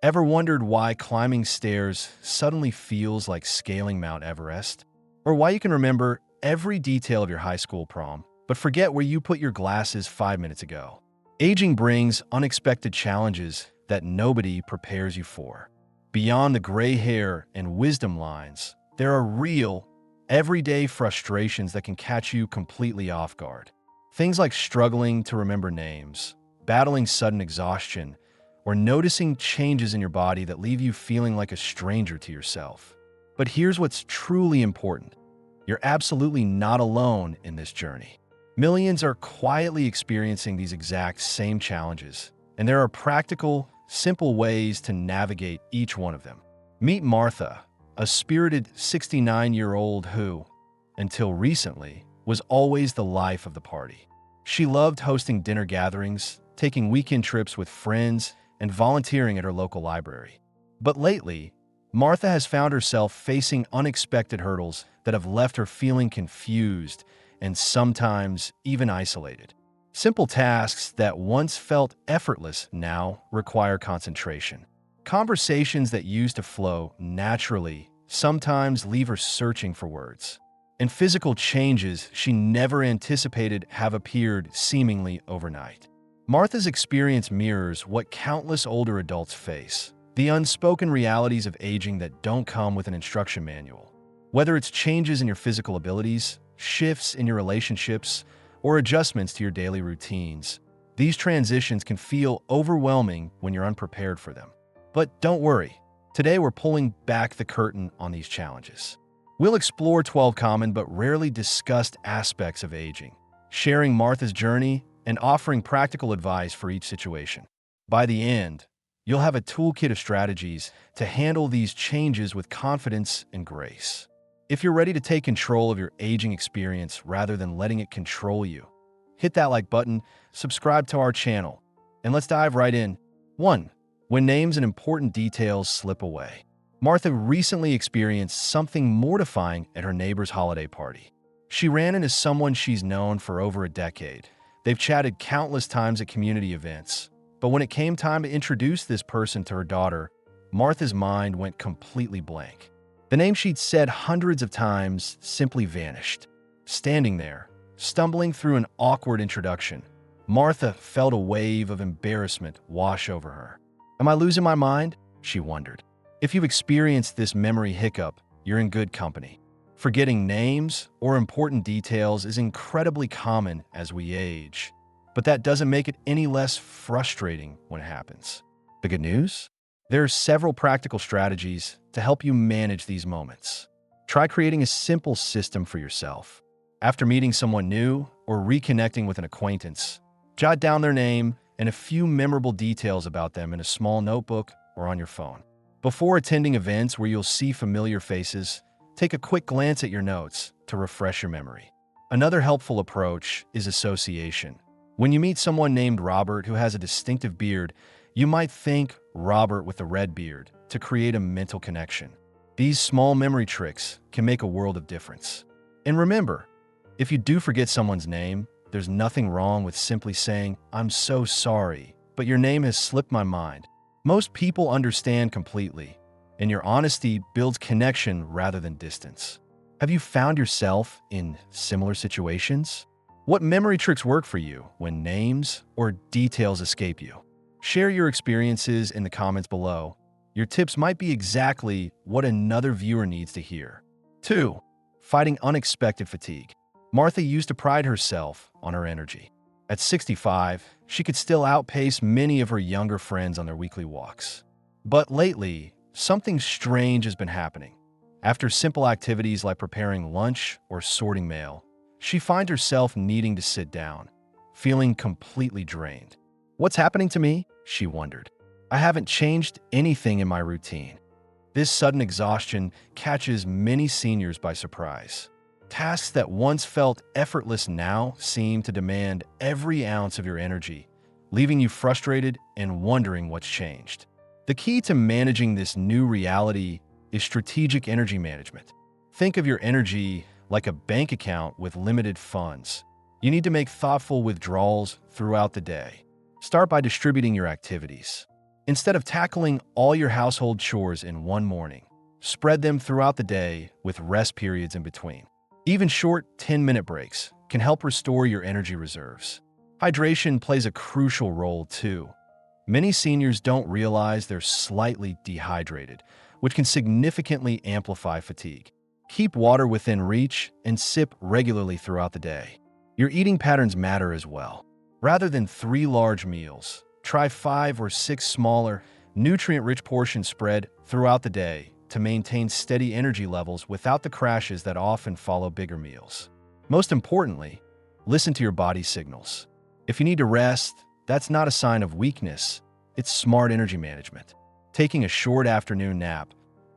Ever wondered why climbing stairs suddenly feels like scaling Mount Everest? Or why you can remember every detail of your high school prom, but forget where you put your glasses 5 minutes ago? Aging brings unexpected challenges that nobody prepares you for. Beyond the gray hair and wisdom lines, there are real, everyday frustrations that can catch you completely off guard. Things like struggling to remember names, battling sudden exhaustion, or noticing changes in your body that leave you feeling like a stranger to yourself. But here's what's truly important. You're absolutely not alone in this journey. Millions are quietly experiencing these exact same challenges, and there are practical, simple ways to navigate each one of them. Meet Martha, a spirited 69-year-old who, until recently, was always the life of the party. She loved hosting dinner gatherings, taking weekend trips with friends, and volunteering at her local library. But lately, Martha has found herself facing unexpected hurdles that have left her feeling confused and sometimes even isolated. Simple tasks that once felt effortless now require concentration. Conversations that used to flow naturally sometimes leave her searching for words. And physical changes she never anticipated have appeared seemingly overnight. Martha's experience mirrors what countless older adults face, the unspoken realities of aging that don't come with an instruction manual. Whether it's changes in your physical abilities, shifts in your relationships, or adjustments to your daily routines, these transitions can feel overwhelming when you're unprepared for them. But don't worry, today we're pulling back the curtain on these challenges. We'll explore 12 common but rarely discussed aspects of aging, sharing Martha's journey and offering practical advice for each situation. By the end, you'll have a toolkit of strategies to handle these changes with confidence and grace. If you're ready to take control of your aging experience rather than letting it control you, hit that like button, subscribe to our channel, and let's dive right in. 1. When names and important details slip away. Martha recently experienced something mortifying at her neighbor's holiday party. She ran into someone she's known for over a decade. They've chatted countless times at community events, but when it came time to introduce this person to her daughter, Martha's mind went completely blank. The name she'd said hundreds of times simply vanished. Standing there, stumbling through an awkward introduction, Martha felt a wave of embarrassment wash over her. Am I losing my mind? She wondered. If you've experienced this memory hiccup, you're in good company. Forgetting names or important details is incredibly common as we age, but that doesn't make it any less frustrating when it happens. The good news? There are several practical strategies to help you manage these moments. Try creating a simple system for yourself. After meeting someone new or reconnecting with an acquaintance, jot down their name and a few memorable details about them in a small notebook or on your phone. Before attending events where you'll see familiar faces, take a quick glance at your notes to refresh your memory. Another helpful approach is association. When you meet someone named Robert who has a distinctive beard, you might think Robert with the red beard to create a mental connection. These small memory tricks can make a world of difference. And remember, if you do forget someone's name, there's nothing wrong with simply saying, "I'm so sorry, but your name has slipped my mind." Most people understand completely, and your honesty builds connection rather than distance. Have you found yourself in similar situations? What memory tricks work for you when names or details escape you? Share your experiences in the comments below. Your tips might be exactly what another viewer needs to hear. 2. Fighting unexpected fatigue. Martha used to pride herself on her energy. At 65, she could still outpace many of her younger friends on their weekly walks. But lately, something strange has been happening. After simple activities like preparing lunch or sorting mail, she finds herself needing to sit down, feeling completely drained. What's happening to me? She wondered. I haven't changed anything in my routine. This sudden exhaustion catches many seniors by surprise. Tasks that once felt effortless now seem to demand every ounce of your energy, leaving you frustrated and wondering what's changed. The key to managing this new reality is strategic energy management. Think of your energy like a bank account with limited funds. You need to make thoughtful withdrawals throughout the day. Start by distributing your activities. Instead of tackling all your household chores in one morning, spread them throughout the day with rest periods in between. Even short 10-minute breaks can help restore your energy reserves. Hydration plays a crucial role too. Many seniors don't realize they're slightly dehydrated, which can significantly amplify fatigue. Keep water within reach and sip regularly throughout the day. Your eating patterns matter as well. Rather than 3 large meals, try 5 or 6 smaller, nutrient-rich portions spread throughout the day to maintain steady energy levels without the crashes that often follow bigger meals. Most importantly, listen to your body's signals. If you need to rest, that's not a sign of weakness, it's smart energy management. Taking a short afternoon nap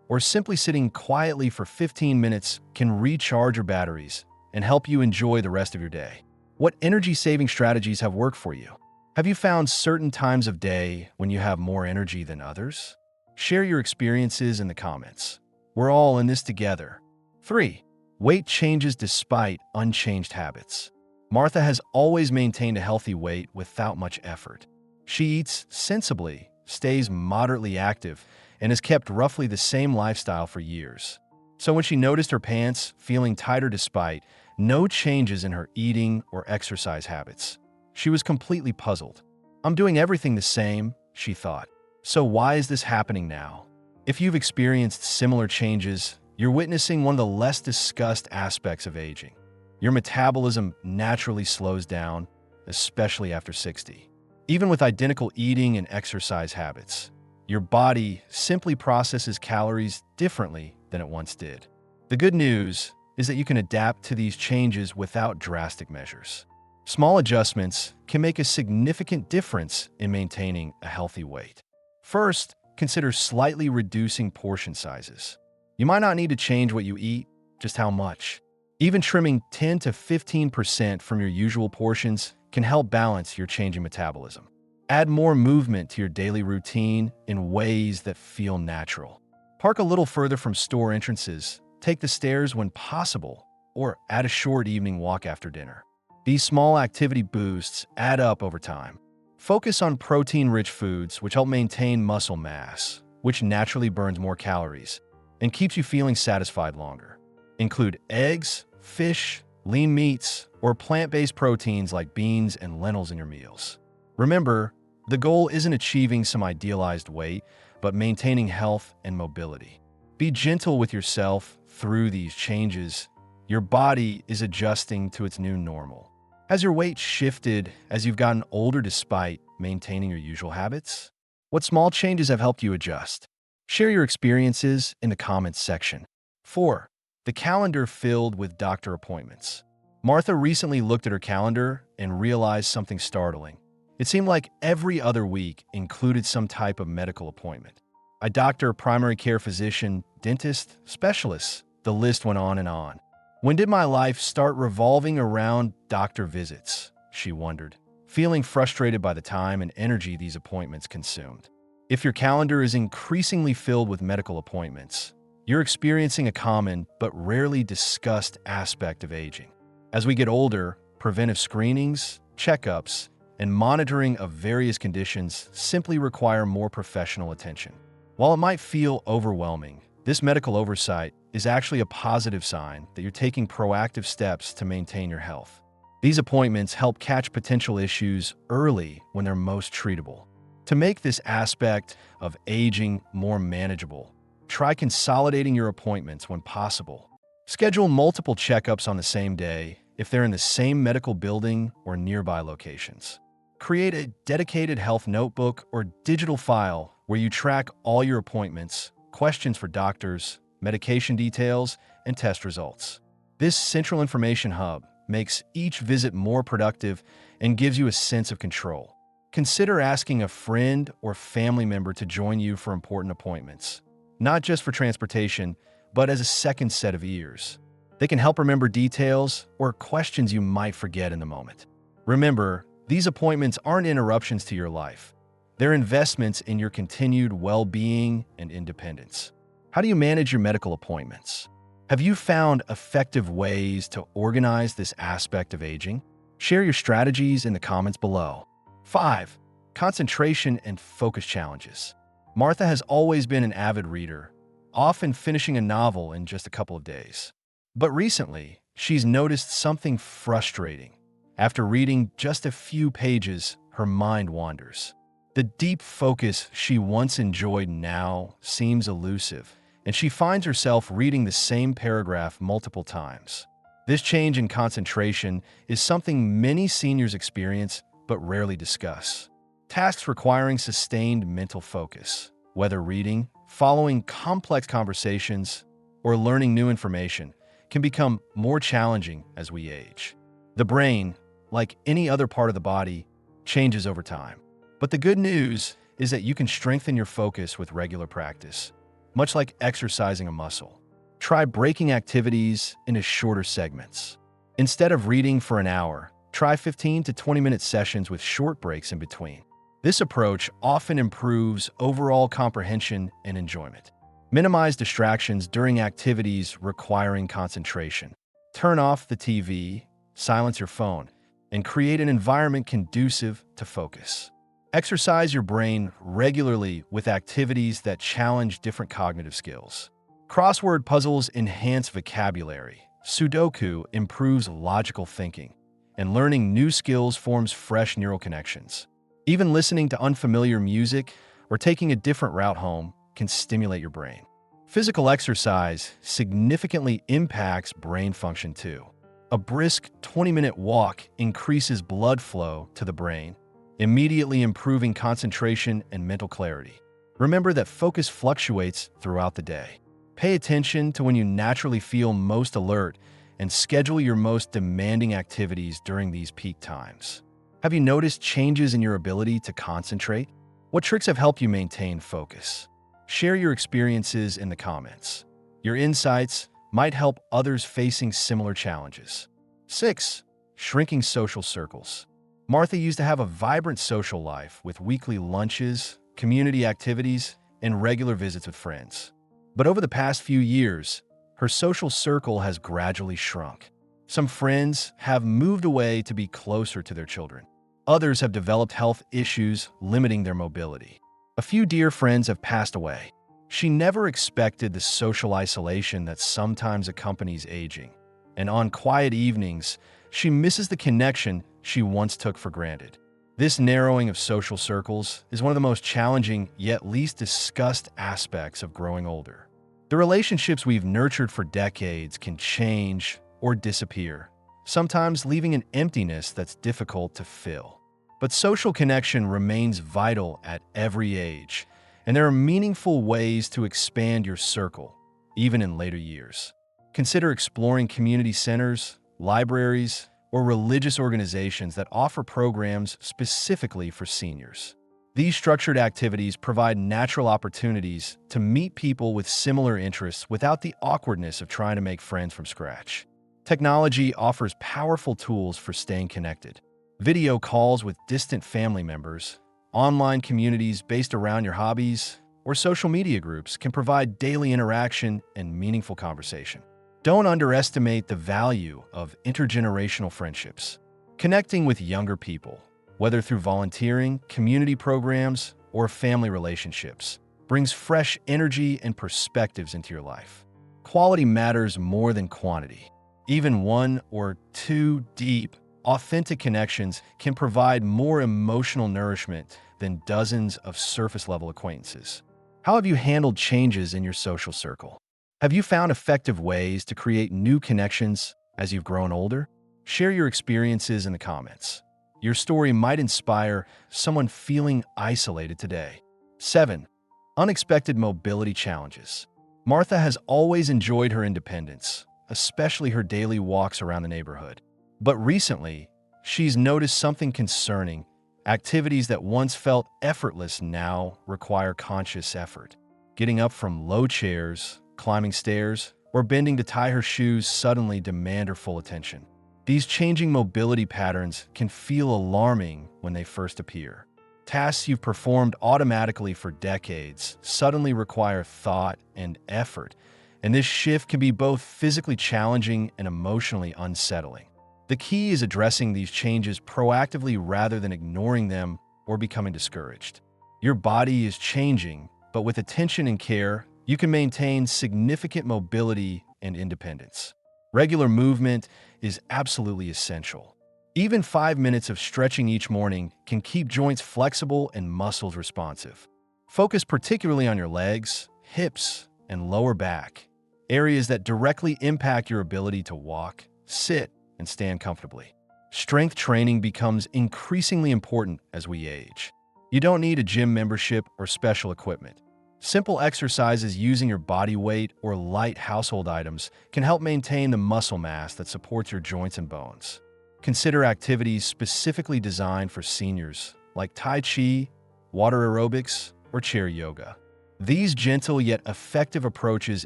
or simply sitting quietly for 15 minutes can recharge your batteries and help you enjoy the rest of your day. What energy-saving strategies have worked for you? Have you found certain times of day when you have more energy than others? Share your experiences in the comments. We're all in this together. 3. Weight changes despite unchanged habits. Martha has always maintained a healthy weight without much effort. She eats sensibly, stays moderately active, and has kept roughly the same lifestyle for years. So when she noticed her pants feeling tighter despite no changes in her eating or exercise habits, she was completely puzzled. I'm doing everything the same, she thought. So why is this happening now? If you've experienced similar changes, you're witnessing one of the less discussed aspects of aging. Your metabolism naturally slows down, especially after 60. Even with identical eating and exercise habits, your body simply processes calories differently than it once did. The good news is that you can adapt to these changes without drastic measures. Small adjustments can make a significant difference in maintaining a healthy weight. First, consider slightly reducing portion sizes. You might not need to change what you eat, just how much. Even trimming 10 to 15% from your usual portions can help balance your changing metabolism. Add more movement to your daily routine in ways that feel natural. Park a little further from store entrances, take the stairs when possible, or add a short evening walk after dinner. These small activity boosts add up over time. Focus on protein-rich foods which help maintain muscle mass, which naturally burns more calories and keeps you feeling satisfied longer. Include eggs, fish, lean meats, or plant-based proteins like beans and lentils in your meals. Remember, the goal isn't achieving some idealized weight, but maintaining health and mobility. Be gentle with yourself through these changes. Your body is adjusting to its new normal. Has your weight shifted as you've gotten older despite maintaining your usual habits? What small changes have helped you adjust? Share your experiences in the comments section. 4. The calendar filled with doctor appointments. Martha recently looked at her calendar and realized something startling. It seemed like every other week included some type of medical appointment. A doctor, primary care physician, dentist, specialist. The list went on and on. When did my life start revolving around doctor visits? She wondered, feeling frustrated by the time and energy these appointments consumed. If your calendar is increasingly filled with medical appointments, you're experiencing a common but rarely discussed aspect of aging. As we get older, preventive screenings, checkups, and monitoring of various conditions simply require more professional attention. While it might feel overwhelming, this medical oversight is actually a positive sign that you're taking proactive steps to maintain your health. These appointments help catch potential issues early when they're most treatable. To make this aspect of aging more manageable, try consolidating your appointments when possible. Schedule multiple checkups on the same day if they're in the same medical building or nearby locations. Create a dedicated health notebook or digital file where you track all your appointments, questions for doctors, medication details, and test results. This central information hub makes each visit more productive and gives you a sense of control. Consider asking a friend or family member to join you for important appointments, not just for transportation, but as a second set of ears. They can help remember details or questions you might forget in the moment. Remember, these appointments aren't interruptions to your life. They're investments in your continued well-being and independence. How do you manage your medical appointments? Have you found effective ways to organize this aspect of aging? Share your strategies in the comments below. 5. concentration and focus challenges. Martha has always been an avid reader, often finishing a novel in just a couple of days. But recently, she's noticed something frustrating. After reading just a few pages, her mind wanders. The deep focus she once enjoyed now seems elusive, and she finds herself reading the same paragraph multiple times. This change in concentration is something many seniors experience but rarely discuss. Tasks requiring sustained mental focus, whether reading, following complex conversations, or learning new information, can become more challenging as we age. The brain, like any other part of the body, changes over time. But the good news is that you can strengthen your focus with regular practice, much like exercising a muscle. Try breaking activities into shorter segments. Instead of reading for an hour, try 15 to 20-minute sessions with short breaks in between. This approach often improves overall comprehension and enjoyment. Minimize distractions during activities requiring concentration. Turn off the TV, silence your phone, and create an environment conducive to focus. Exercise your brain regularly with activities that challenge different cognitive skills. Crossword puzzles enhance vocabulary, Sudoku improves logical thinking, and learning new skills forms fresh neural connections. Even listening to unfamiliar music or taking a different route home can stimulate your brain. Physical exercise significantly impacts brain function too. A brisk 20-minute walk increases blood flow to the brain, immediately improving concentration and mental clarity. Remember that focus fluctuates throughout the day. Pay attention to when you naturally feel most alert and schedule your most demanding activities during these peak times. Have you noticed changes in your ability to concentrate? What tricks have helped you maintain focus? Share your experiences in the comments. Your insights might help others facing similar challenges. 6. Shrinking social circles. Martha used to have a vibrant social life with weekly lunches, community activities, and regular visits with friends. But over the past few years, her social circle has gradually shrunk. Some friends have moved away to be closer to their children. Others have developed health issues limiting their mobility. A few dear friends have passed away. She never expected the social isolation that sometimes accompanies aging. And on quiet evenings, she misses the connection she once took for granted. This narrowing of social circles is one of the most challenging yet least discussed aspects of growing older. The relationships we've nurtured for decades can change or disappear, sometimes leaving an emptiness that's difficult to fill. But social connection remains vital at every age, and there are meaningful ways to expand your circle, even in later years. Consider exploring community centers, libraries, or religious organizations that offer programs specifically for seniors. These structured activities provide natural opportunities to meet people with similar interests without the awkwardness of trying to make friends from scratch. Technology offers powerful tools for staying connected. Video calls with distant family members, online communities based around your hobbies, or social media groups can provide daily interaction and meaningful conversation. Don't underestimate the value of intergenerational friendships. Connecting with younger people, whether through volunteering, community programs, or family relationships, brings fresh energy and perspectives into your life. Quality matters more than quantity. Even one or two deep, authentic connections can provide more emotional nourishment than dozens of surface-level acquaintances. How have you handled changes in your social circle? Have you found effective ways to create new connections as you've grown older? Share your experiences in the comments. Your story might inspire someone feeling isolated today. 7. Unexpected mobility challenges. Martha has always enjoyed her independence, especially her daily walks around the neighborhood. But recently, she's noticed something concerning. Activities that once felt effortless now require conscious effort. Getting up from low chairs, climbing stairs, or bending to tie her shoes suddenly demand her full attention. These changing mobility patterns can feel alarming when they first appear. Tasks you've performed automatically for decades suddenly require thought and effort, and this shift can be both physically challenging and emotionally unsettling. The key is addressing these changes proactively rather than ignoring them or becoming discouraged. Your body is changing, but with attention and care, you can maintain significant mobility and independence. Regular movement is absolutely essential. Even 5 minutes of stretching each morning can keep joints flexible and muscles responsive. Focus particularly on your legs, hips, and lower back, areas that directly impact your ability to walk, sit, and stand comfortably. Strength training becomes increasingly important as we age. You don't need a gym membership or special equipment. Simple exercises using your body weight or light household items can help maintain the muscle mass that supports your joints and bones. Consider activities specifically designed for seniors, like Tai Chi, water aerobics, or chair yoga. These gentle yet effective approaches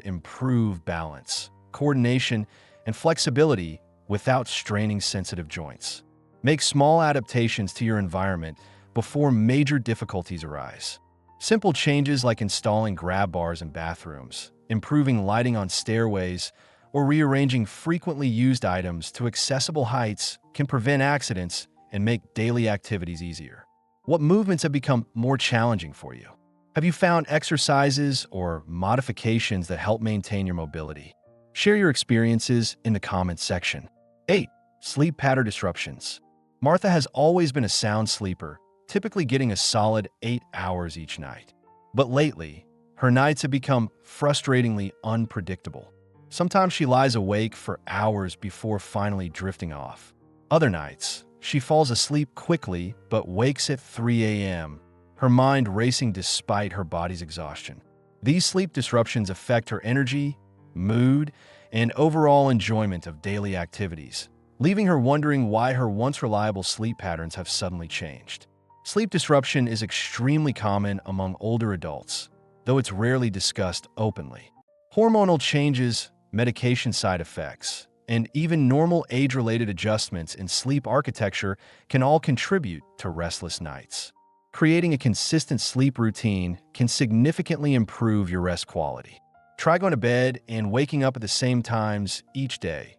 improve balance, coordination, and flexibility without straining sensitive joints. Make small adaptations to your environment before major difficulties arise. Simple changes like installing grab bars in bathrooms, improving lighting on stairways, or rearranging frequently used items to accessible heights can prevent accidents and make daily activities easier. What movements have become more challenging for you? Have you found exercises or modifications that help maintain your mobility? Share your experiences in the comments section. 8. Sleep pattern disruptions. Martha has always been a sound sleeper, typically getting a solid 8 hours each night. But lately, her nights have become frustratingly unpredictable. Sometimes she lies awake for hours before finally drifting off. Other nights, she falls asleep quickly but wakes at 3 a.m., her mind racing despite her body's exhaustion. These sleep disruptions affect her energy, mood, and overall enjoyment of daily activities, leaving her wondering why her once reliable sleep patterns have suddenly changed. Sleep disruption is extremely common among older adults, though it's rarely discussed openly. Hormonal changes, medication side effects, and even normal age-related adjustments in sleep architecture can all contribute to restless nights. Creating a consistent sleep routine can significantly improve your rest quality. Try going to bed and waking up at the same times each day,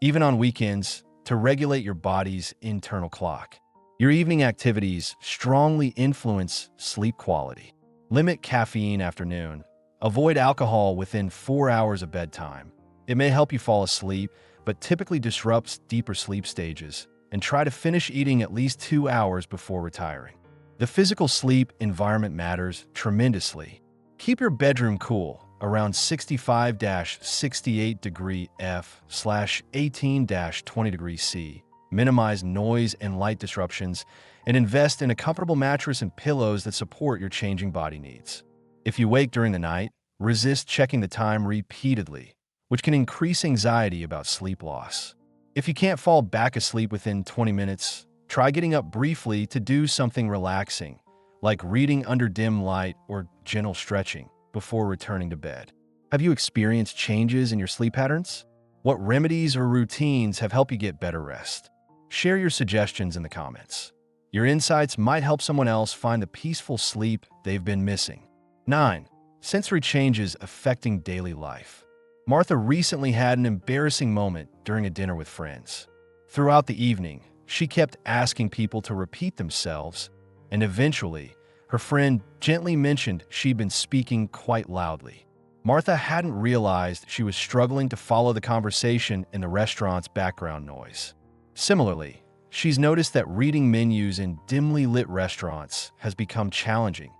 even on weekends, to regulate your body's internal clock. Your evening activities strongly influence sleep quality. Limit caffeine after noon. Avoid alcohol within 4 hours of bedtime. It may help you fall asleep, but typically disrupts deeper sleep stages. And try to finish eating at least 2 hours before retiring. The physical sleep environment matters tremendously. Keep your bedroom cool, around 65-68 degree F/18-20 degrees C. Minimize noise and light disruptions, and invest in a comfortable mattress and pillows that support your changing body needs. If you wake during the night, resist checking the time repeatedly, which can increase anxiety about sleep loss. If you can't fall back asleep within 20 minutes, try getting up briefly to do something relaxing, like reading under dim light or gentle stretching, before returning to bed. Have you experienced changes in your sleep patterns? What remedies or routines have helped you get better rest? Share your suggestions in the comments. Your insights might help someone else find the peaceful sleep they've been missing. 9. Sensory changes affecting daily life. Martha recently had an embarrassing moment during a dinner with friends. Throughout the evening, she kept asking people to repeat themselves, and eventually, her friend gently mentioned she'd been speaking quite loudly. Martha hadn't realized she was struggling to follow the conversation in the restaurant's background noise. Similarly, she's noticed that reading menus in dimly lit restaurants has become challenging,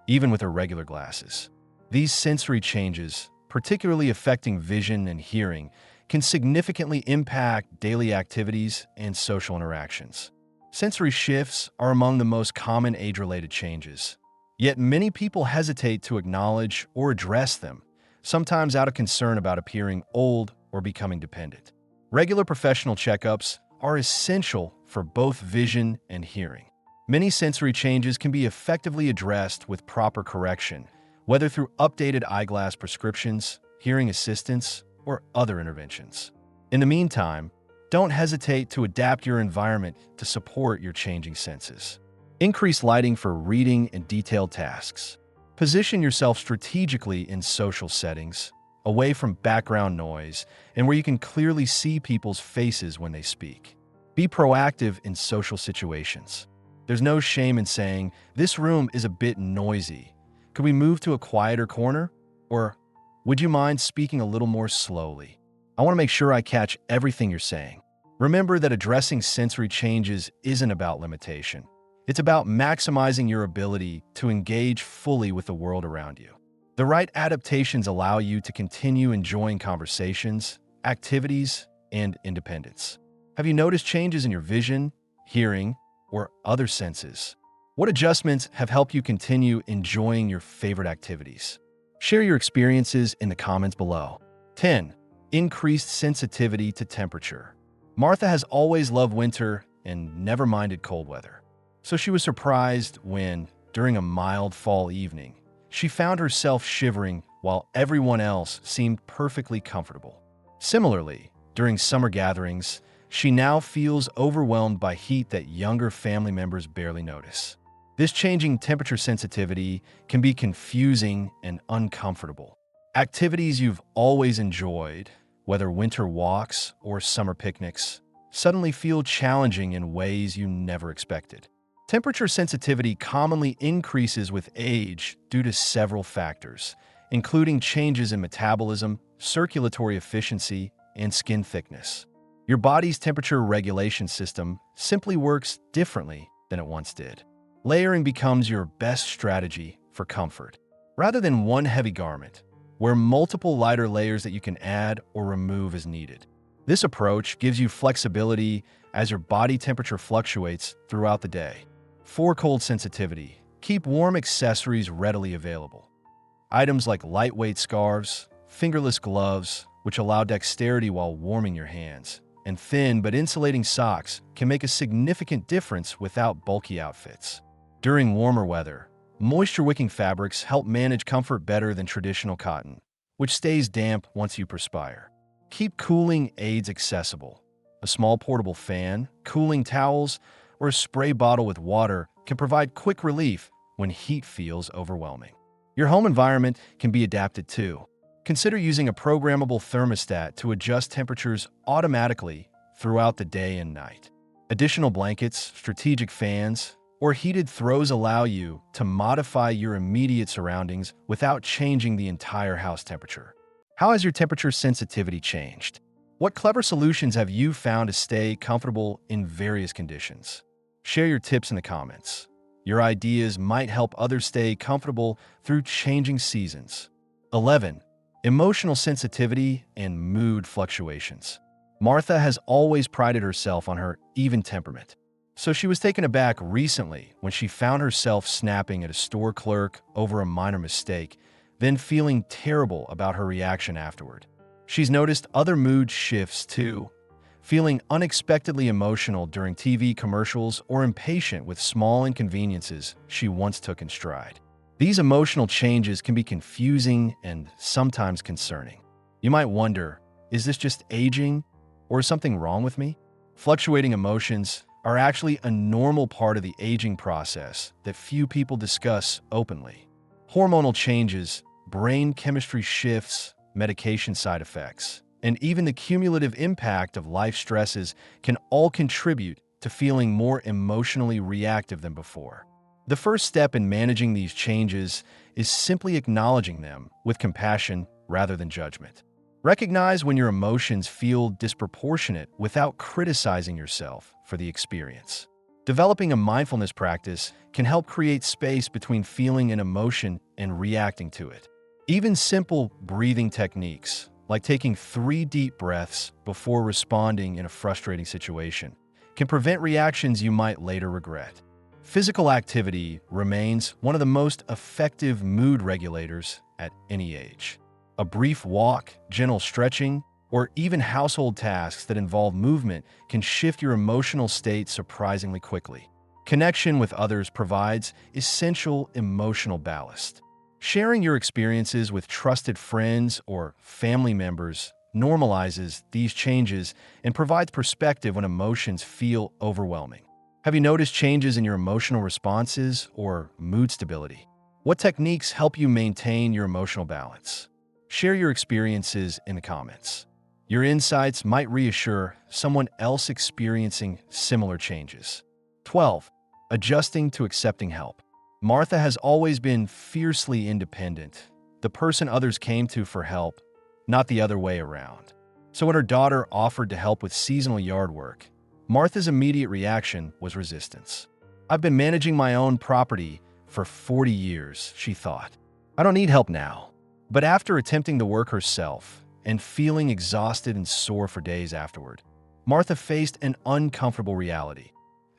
even with her regular glasses. These sensory changes, particularly affecting vision and hearing, can significantly impact daily activities and social interactions. Sensory shifts are among the most common age-related changes, yet many people hesitate to acknowledge or address them, sometimes out of concern about appearing old or becoming dependent. Regular professional checkups are essential for both vision and hearing. Many sensory changes can be effectively addressed with proper correction, whether through updated eyeglass prescriptions, hearing assistance, or other interventions. In the meantime, don't hesitate to adapt your environment to support your changing senses. Increase lighting for reading and detailed tasks. Position yourself strategically in social settings, away from background noise, and where you can clearly see people's faces when they speak. Be proactive in social situations. There's no shame in saying, "This room is a bit noisy. Could we move to a quieter corner?" Or, "Would you mind speaking a little more slowly? I want to make sure I catch everything you're saying." Remember that addressing sensory changes isn't about limitation. It's about maximizing your ability to engage fully with the world around you. The right adaptations allow you to continue enjoying conversations, activities, and independence. Have you noticed changes in your vision, hearing, or other senses? What adjustments have helped you continue enjoying your favorite activities? Share your experiences in the comments below. 10. Increased sensitivity to temperature. Martha has always loved winter and never minded cold weather. So she was surprised when, during a mild fall evening, she found herself shivering while everyone else seemed perfectly comfortable. Similarly, during summer gatherings, she now feels overwhelmed by heat that younger family members barely notice. This changing temperature sensitivity can be confusing and uncomfortable. Activities you've always enjoyed, whether winter walks or summer picnics, suddenly feel challenging in ways you never expected. Temperature sensitivity commonly increases with age due to several factors, including changes in metabolism, circulatory efficiency, and skin thickness. Your body's temperature regulation system simply works differently than it once did. Layering becomes your best strategy for comfort. Rather than one heavy garment, wear multiple lighter layers that you can add or remove as needed. This approach gives you flexibility as your body temperature fluctuates throughout the day. 4. Cold sensitivity. Keep warm accessories readily available. Items like lightweight scarves, fingerless gloves, which allow dexterity while warming your hands, and thin but insulating socks can make a significant difference without bulky outfits. During warmer weather, moisture-wicking fabrics help manage comfort better than traditional cotton, which stays damp once you perspire. Keep cooling aids accessible. A small portable fan, cooling towels, or a spray bottle with water can provide quick relief when heat feels overwhelming. Your home environment can be adapted too. Consider using a programmable thermostat to adjust temperatures automatically throughout the day and night. Additional blankets, strategic fans, or heated throws allow you to modify your immediate surroundings without changing the entire house temperature. How has your temperature sensitivity changed? What clever solutions have you found to stay comfortable in various conditions? Share your tips in the comments. Your ideas might help others stay comfortable through changing seasons. 11. Emotional sensitivity and mood fluctuations. Martha has always prided herself on her even temperament. So she was taken aback recently when she found herself snapping at a store clerk over a minor mistake, then feeling terrible about her reaction afterward. She's noticed other mood shifts too, feeling unexpectedly emotional during TV commercials or impatient with small inconveniences she once took in stride. These emotional changes can be confusing and sometimes concerning. You might wonder, is this just aging or is something wrong with me? Fluctuating emotions are actually a normal part of the aging process that few people discuss openly. Hormonal changes, brain chemistry shifts, medication side effects, and even the cumulative impact of life stresses can all contribute to feeling more emotionally reactive than before. The first step in managing these changes is simply acknowledging them with compassion rather than judgment. Recognize when your emotions feel disproportionate without criticizing yourself for the experience. Developing a mindfulness practice can help create space between feeling an emotion and reacting to it. Even simple breathing techniques, like taking 3 deep breaths before responding in a frustrating situation, can prevent reactions you might later regret. Physical activity remains one of the most effective mood regulators at any age. A brief walk, gentle stretching, or even household tasks that involve movement can shift your emotional state surprisingly quickly. Connection with others provides essential emotional ballast. Sharing your experiences with trusted friends or family members normalizes these changes and provides perspective when emotions feel overwhelming. Have you noticed changes in your emotional responses or mood stability? What techniques help you maintain your emotional balance? Share your experiences in the comments. Your insights might reassure someone else experiencing similar changes. 12. Adjusting to accepting help. Martha has always been fiercely independent, the person others came to for help, not the other way around. So when her daughter offered to help with seasonal yard work, Martha's immediate reaction was resistance. "I've been managing my own property for 40 years, she thought. "I don't need help now." But after attempting the work herself and feeling exhausted and sore for days afterward, Martha faced an uncomfortable reality.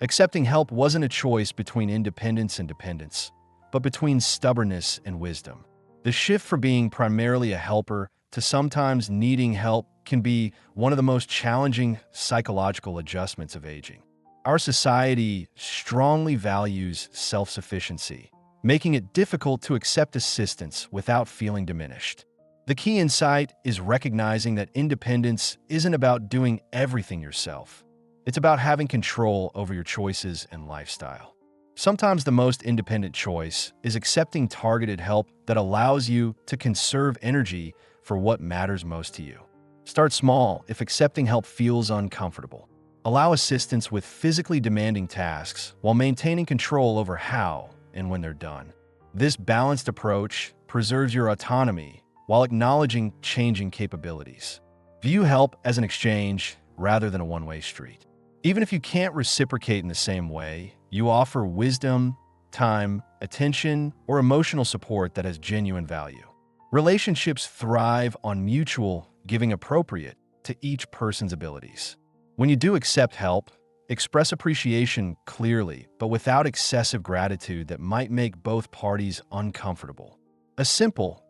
Accepting help wasn't a choice between independence and dependence, but between stubbornness and wisdom. The shift from being primarily a helper to sometimes needing help can be one of the most challenging psychological adjustments of aging. Our society strongly values self-sufficiency, making it difficult to accept assistance without feeling diminished. The key insight is recognizing that independence isn't about doing everything yourself. It's about having control over your choices and lifestyle. Sometimes the most independent choice is accepting targeted help that allows you to conserve energy for what matters most to you. Start small if accepting help feels uncomfortable. Allow assistance with physically demanding tasks while maintaining control over how and when they're done. This balanced approach preserves your autonomy while acknowledging changing capabilities. View help as an exchange rather than a one-way street. Even if you can't reciprocate in the same way, you offer wisdom, time, attention, or emotional support that has genuine value. Relationships thrive on mutual giving appropriate to each person's abilities. When you do accept help, express appreciation clearly, but without excessive gratitude that might make both parties uncomfortable. A simple,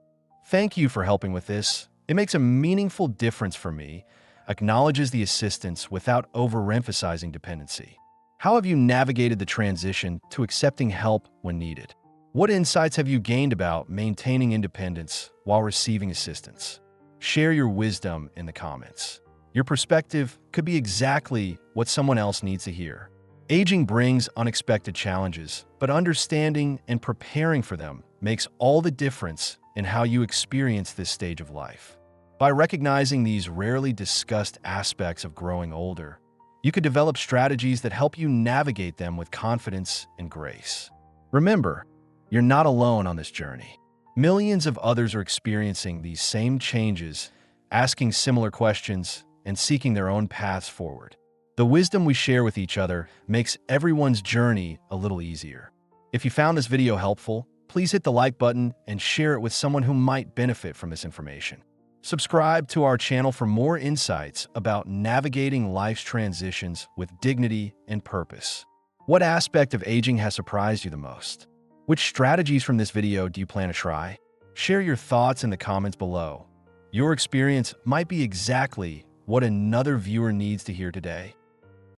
"Thank you for helping with this. It makes a meaningful difference for me," acknowledges the assistance without overemphasizing dependency. How have you navigated the transition to accepting help when needed? What insights have you gained about maintaining independence while receiving assistance? Share your wisdom in the comments. Your perspective could be exactly what someone else needs to hear. Aging brings unexpected challenges, but understanding and preparing for them makes all the difference in how you experience this stage of life. By recognizing these rarely discussed aspects of growing older, you could develop strategies that help you navigate them with confidence and grace. Remember, you're not alone on this journey. Millions of others are experiencing these same changes, asking similar questions, and seeking their own paths forward. The wisdom we share with each other makes everyone's journey a little easier. If you found this video helpful, please hit the like button and share it with someone who might benefit from this information. Subscribe to our channel for more insights about navigating life's transitions with dignity and purpose. What aspect of aging has surprised you the most? Which strategies from this video do you plan to try? Share your thoughts in the comments below. Your experience might be exactly what another viewer needs to hear today.